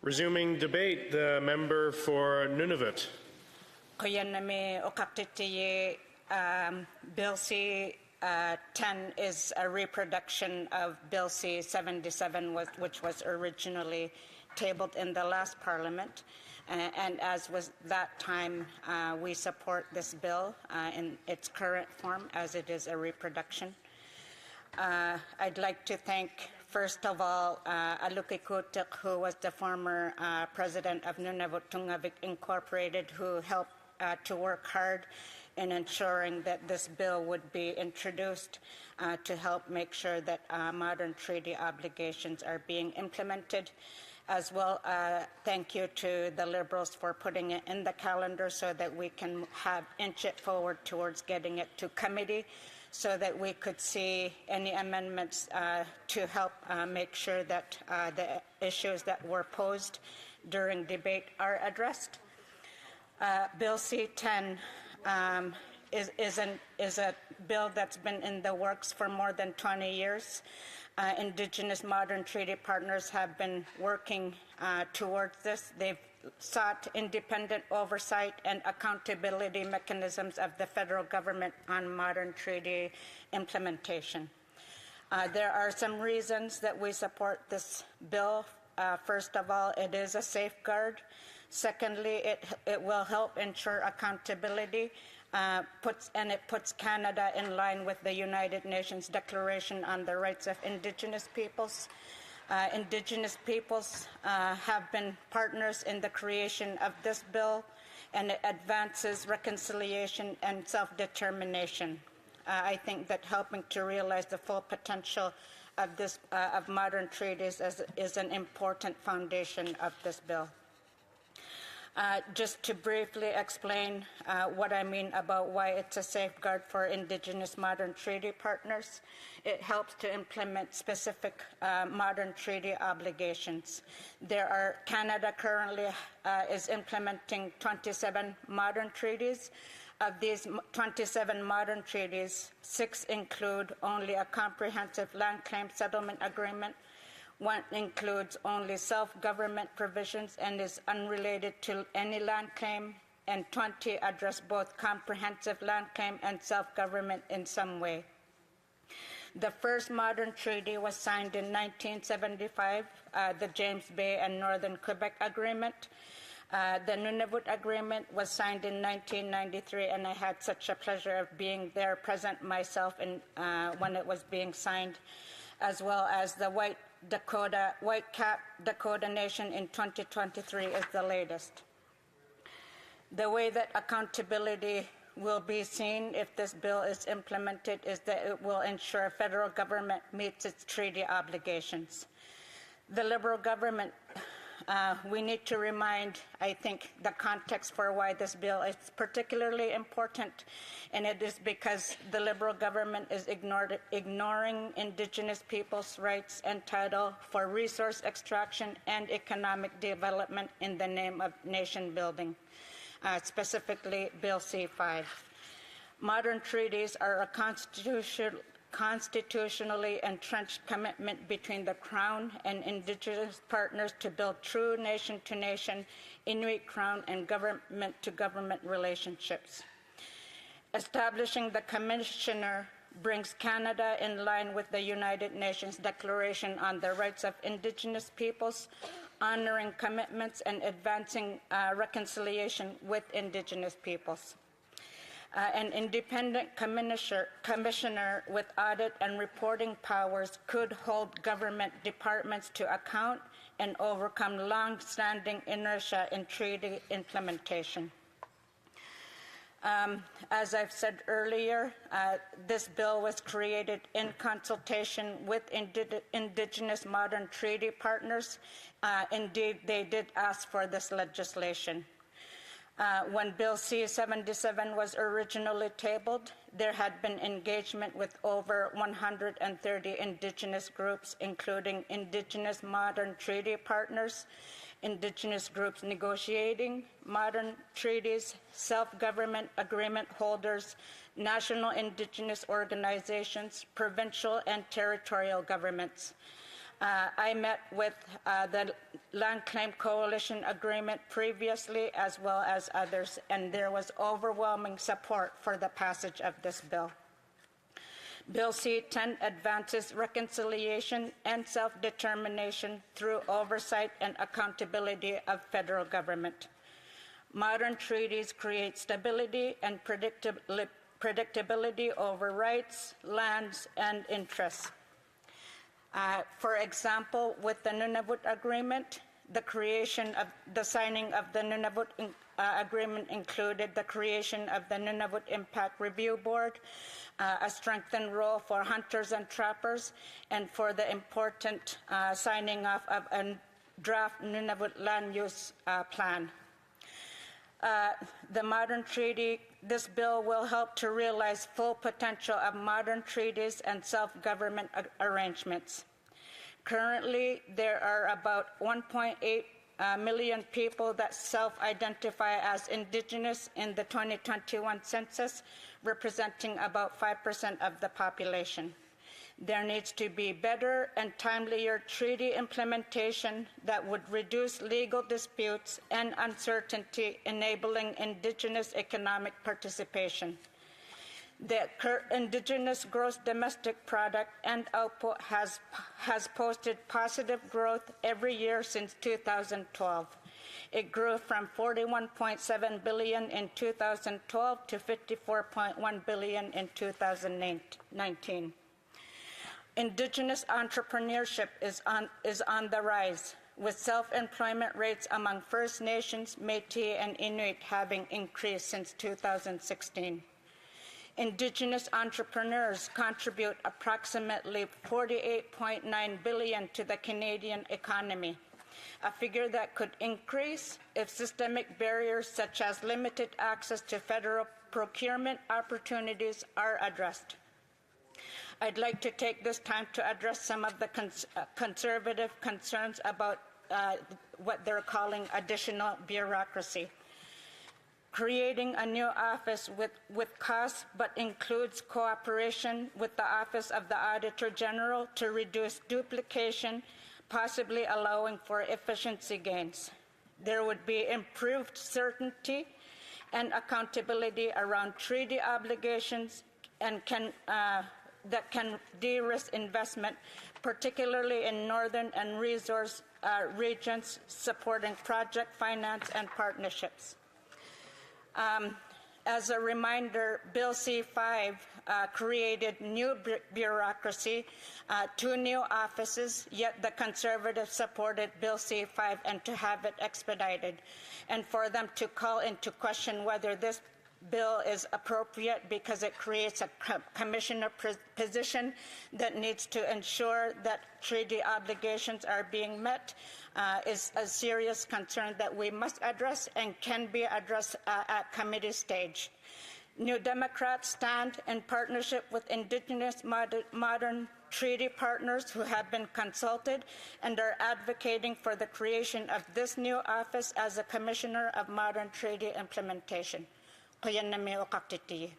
Resuming debate, the member for Nunavut. Koyanami Uqaqtittiji, Bill C-10 is a reproduction of Bill C-77, which was originally tabled in the last Parliament. And as was that time, we support this bill in its current form as it is a reproduction. I'd like to thank, first of all, Aluki Kotierk, who was the former president of Nunavut Tunngavik Incorporated, who helped to work hard in ensuring that this bill would be introduced to help make sure that modern treaty obligations are being implemented. As well, thank you to the Liberals for putting it in the calendar so that we can inch it forward towards getting it to committee, so that we could see any amendments to help make sure that the issues that were posed during debate are addressed. Bill C-10 is a bill that's been in the works for more than 20 years. Indigenous modern treaty partners have been working towards this. They've sought independent oversight and accountability mechanisms of the federal government on modern treaty implementation. There are some reasons that we support this bill. First of all, it is a safeguard. Secondly, it will help ensure accountability, it puts Canada in line with the United Nations Declaration on the Rights of Indigenous Peoples. Indigenous peoples have been partners in the creation of this bill, and it advances reconciliation and self-determination. I think that helping to realize the full potential of modern treaties is an important foundation of this bill. Just to briefly explain what I mean about why it's a safeguard for Indigenous modern treaty partners, it helps to implement specific modern treaty obligations. Canada currently is implementing 27 modern treaties. Of these 27 modern treaties, 6 include only a comprehensive land claim settlement agreement. 1 includes only self-government provisions and is unrelated to any land claim, and 20 address both comprehensive land claim and self-government in some way. The first modern treaty was signed in 1975, the James Bay and Northern Quebec Agreement. The Nunavut Agreement was signed in 1993, and I had such a pleasure of being there, present myself when it was being signed, as well as the White Cap Dakota Nation in 2023 is the latest. The way that accountability will be seen if this bill is implemented is that it will ensure federal government meets its treaty obligations. The Liberal government, we need to remind, I think, the context for why this bill is particularly important, and it is because the Liberal government is ignoring Indigenous people's rights and title for resource extraction and economic development in the name of nation building, specifically Bill C-5. Modern treaties are a constitutionally entrenched commitment between the Crown and Indigenous partners to build true nation-to-nation, Inuit Crown and government-to-government relationships. Establishing the Commissioner brings Canada in line with the United Nations Declaration on the Rights of Indigenous Peoples, honoring commitments and advancing reconciliation with Indigenous peoples. An independent commissioner with audit and reporting powers could hold government departments to account and overcome long-standing inertia in treaty implementation. As I've said earlier, this bill was created in consultation with Indigenous modern treaty partners. Indeed, they did ask for this legislation. When Bill C-77 was originally tabled, there had been engagement with over 130 Indigenous groups, including Indigenous modern treaty partners, Indigenous groups negotiating modern treaties, self-government agreement holders, national Indigenous organizations, provincial and territorial governments. I met with the Land Claim Coalition agreement previously, as well as others, and there was overwhelming support for the passage of this bill. Bill C-10 advances reconciliation and self-determination through oversight and accountability of federal government. Modern treaties create stability and predictability over rights, lands, and interests. For example, with the Nunavut Agreement, the signing of the Nunavut Agreement included the creation of the Nunavut Impact Review Board, a strengthened role for hunters and trappers, and for the important signing off of a draft Nunavut land use plan. The modern treaty, this bill will help to realize full potential of modern treaties and self-government arrangements. Currently, there are about 1.8 million people that self-identify as Indigenous in the 2021 census, representing about 5% of the population. There needs to be better and timelier treaty implementation that would reduce legal disputes and uncertainty, enabling Indigenous economic participation. The Indigenous gross domestic product and output has posted positive growth every year since 2012. It grew from $41.7 billion in 2012 to $54.1 billion in 2019. Indigenous entrepreneurship is on the rise, with self-employment rates among First Nations, Métis, and Inuit having increased since 2016. Indigenous entrepreneurs contribute approximately $48.9 billion to the Canadian economy, a figure that could increase if systemic barriers such as limited access to federal procurement opportunities are addressed. I'd like to take this time to address some of the conservative concerns about what they're calling additional bureaucracy. Creating a new office with costs, but includes cooperation with the Office of the Auditor General to reduce duplication, possibly allowing for efficiency gains. There would be improved certainty and accountability around treaty obligations and that can de-risk investment, particularly in northern and resource regions, supporting project finance and partnerships. As a reminder, Bill C-5 created new bureaucracy, 2 new offices, yet the Conservatives supported Bill C-5 and to have it expedited, and for them to call into question whether this bill is appropriate because it creates a commissioner position that needs to ensure that treaty obligations are being met is a serious concern that we must address and can be addressed at committee stage. New Democrats stand in partnership with Indigenous modern treaty partners who have been consulted and are advocating for the creation of this new office as a Commissioner of Modern Treaty Implementation. Uqaqtittiji.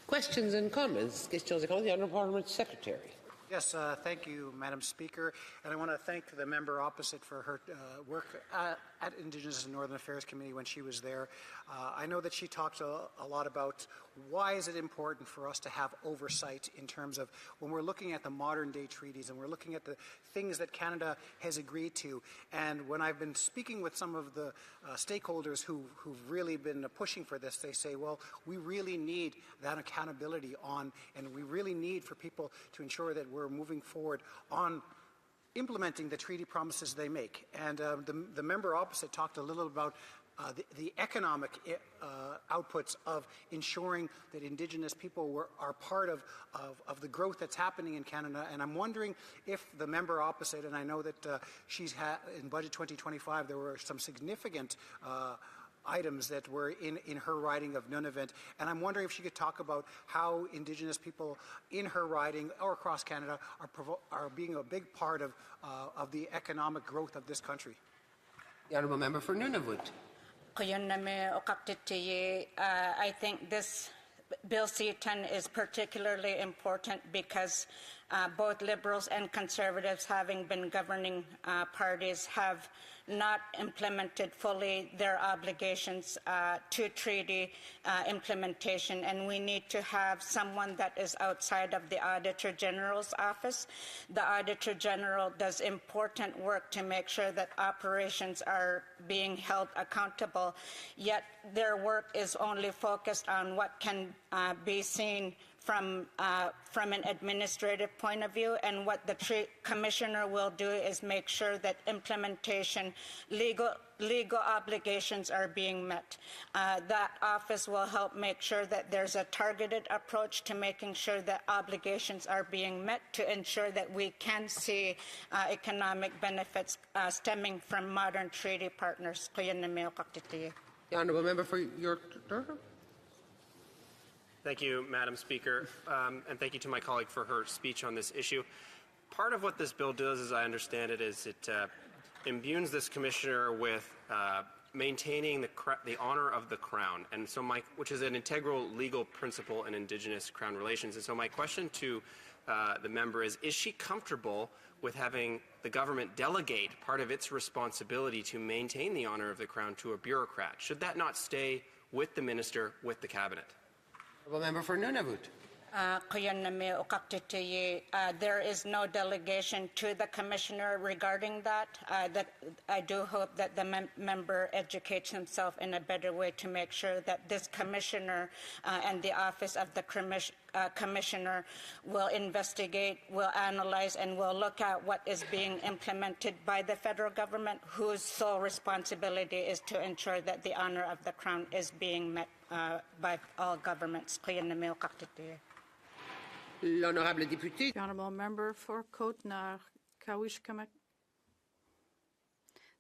Questions and comments? The Honourable Parliament Secretary. Yes, thank you, Madam Speaker. And I want to thank the member opposite for her work at Indigenous and Northern Affairs Committee when she was there. I know that she talked a lot about why is it important for us to have oversight in terms of when we're looking at the modern day treaties and we're looking at the things that Canada has agreed to. And when I've been speaking with some of the stakeholders who've really been pushing for this, they say, well, we really need that accountability on, and we really need for people to ensure that we're moving forward on implementing the treaty promises they make. And the member opposite talked a little about the economic outputs of ensuring that Indigenous people are part of the growth that's happening in Canada. And I'm wondering if the member opposite, and I know that she's in Budget 2025, there were some significant items that were in her riding of Nunavut, and I'm wondering if she could talk about how Indigenous people in her riding or across Canada are being a big part of the economic growth of this country. The Honourable Member for Nunavut. Uqaqtittiji. I think this Bill C-10 is particularly important because both Liberals and Conservatives, having been governing parties, have not implemented fully their obligations to treaty implementation, and we need to have someone that is outside of the Auditor General's office. The Auditor General does important work to make sure that operations are being held accountable, yet their work is only focused on what can be seen from an administrative point of view, and what the commissioner will do is make sure that implementation, legal obligations are being met. That office will help make sure that there's a targeted approach to making sure that obligations are being met, to ensure that we can see economic benefits stemming from modern treaty partners. The honourable member for your Durham. Thank you, Madam Speaker, and thank you to my colleague for her speech on this issue. Part of what this bill does, as I understand it, is it imbues this commissioner with maintaining the honor of the Crown, and so which is an integral legal principle in Indigenous Crown relations. And so my question to the member is she comfortable with having the government delegate part of its responsibility to maintain the honor of the Crown to a bureaucrat? Should that not stay with the minister, with the cabinet? Honourable member for Nunavut. Uqaqtittiji, there is no delegation to the commissioner regarding that. I do hope that the member educates himself in a better way to make sure that this commissioner and the office of the commissioner will investigate, will analyze, and will look at what is being implemented by the federal government, whose sole responsibility is to ensure that the honor of the Crown is being met by all governments. L'honorable député. The honourable member for Côte-Nord, Kawishkamak.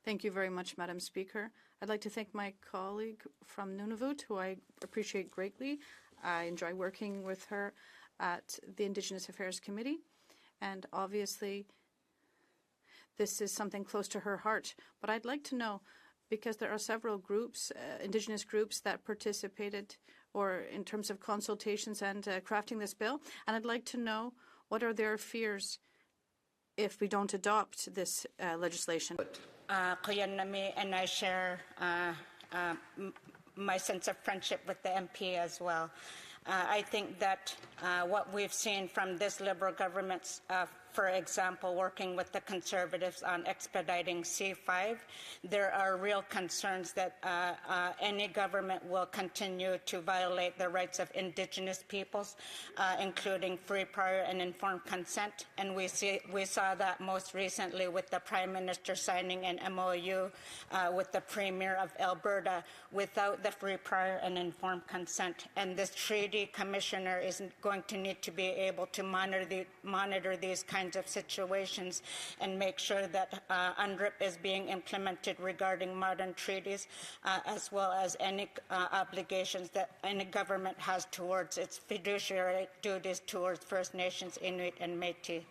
Thank you very much, Madam Speaker. I'd like to thank my colleague from Nunavut, who I appreciate greatly. I enjoy working with her at the Indigenous Affairs Committee, and obviously this is something close to her heart. But I'd like to know, because there are several groups, Indigenous groups, that participated or in terms of consultations and crafting this bill, and I'd like to know what are their fears if we don't adopt this legislation. And I share my sense of friendship with the MP as well. I think that what we've seen from this Liberal government's for example, working with the Conservatives on expediting C5, there are real concerns that any government will continue to violate the rights of Indigenous peoples, including free, prior, and informed consent. And we saw that most recently with the Prime Minister signing an MOU with the Premier of Alberta without the free, prior, and informed consent. And this treaty commissioner is going to need to be able to monitor these kinds of situations and make sure that UNDRIP is being implemented regarding modern treaties, as well as any obligations that any government has towards its fiduciary duties towards First Nations, Inuit, and Métis.